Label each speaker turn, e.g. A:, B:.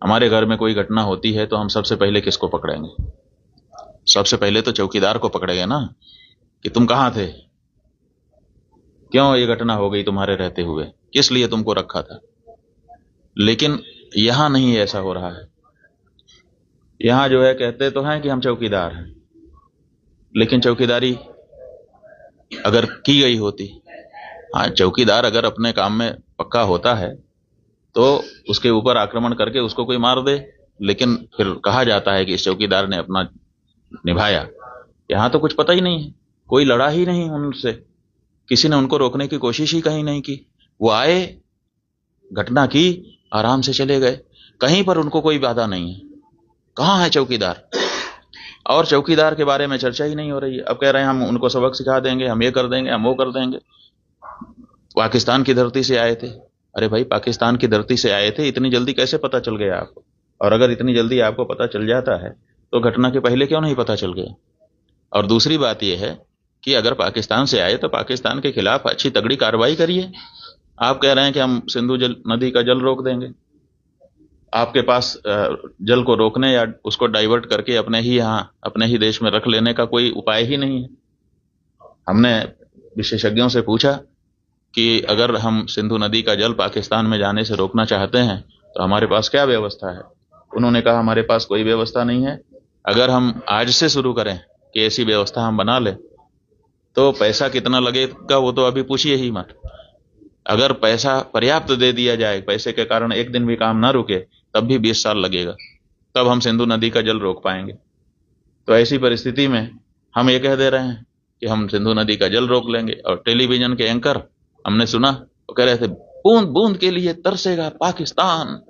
A: हमारे घर में कोई घटना होती है तो हम सबसे पहले किसको पकड़ेंगे? सबसे पहले तो चौकीदार को पकड़ेंगे ना, कि तुम कहां थे, क्यों ये घटना हो गई तुम्हारे रहते हुए, किस लिए तुमको रखा था। लेकिन यहां नहीं ऐसा हो रहा है। यहां जो है कहते तो हैं कि हम चौकीदार हैं, लेकिन चौकीदारी अगर की गई होती, हाँ चौकीदार अगर अपने काम में पक्का होता है तो उसके ऊपर आक्रमण करके उसको कोई मार दे, लेकिन फिर कहा जाता है कि इस चौकीदार ने अपना निभाया। यहां तो कुछ पता ही नहीं है, कोई लड़ा ही नहीं उनसे, किसी ने उनको रोकने की कोशिश ही कहीं नहीं की। वो आए, घटना की, आराम से चले गए, कहीं पर उनको कोई बाधा नहीं है। कहाँ है चौकीदार? और चौकीदार के बारे में चर्चा ही नहीं हो रही है। अब कह रहे हैं हम उनको सबक सिखा देंगे, हम ये कर देंगे, हम वो कर देंगे। पाकिस्तान की धरती से आए थे। अरे भाई, पाकिस्तान की धरती से आए थे, इतनी जल्दी कैसे पता चल गया आपको? और अगर इतनी जल्दी आपको पता चल जाता है तो घटना के पहले क्यों नहीं पता चल गया? और दूसरी बात यह है कि अगर पाकिस्तान से आए तो पाकिस्तान के खिलाफ अच्छी तगड़ी कार्रवाई करिए। आप कह रहे हैं कि हम सिंधु नदी का जल रोक देंगे। आपके पास जल को रोकने या उसको डाइवर्ट करके अपने ही यहाँ, अपने ही देश में रख लेने का कोई उपाय ही नहीं है। हमने विशेषज्ञों से पूछा कि अगर हम सिंधु नदी का जल पाकिस्तान में जाने से रोकना चाहते हैं तो हमारे पास क्या व्यवस्था है। उन्होंने कहा हमारे पास कोई व्यवस्था नहीं है। अगर हम आज से शुरू करें कि ऐसी व्यवस्था हम बना लें तो पैसा कितना लगेगा वो तो अभी पूछिए ही मत। अगर पैसा पर्याप्त दे दिया जाए, पैसे के कारण एक दिन भी काम ना रुके, तब भी 20 साल लगेगा, तब हम सिंधु नदी का जल रोक पाएंगे। तो ऐसी परिस्थिति में हम ये कह दे रहे हैं कि हम सिंधु नदी का जल रोक लेंगे। और टेलीविजन के एंकर हमने सुना, वो कह रहे थे बूंद बूंद के लिए तरसेगा पाकिस्तान।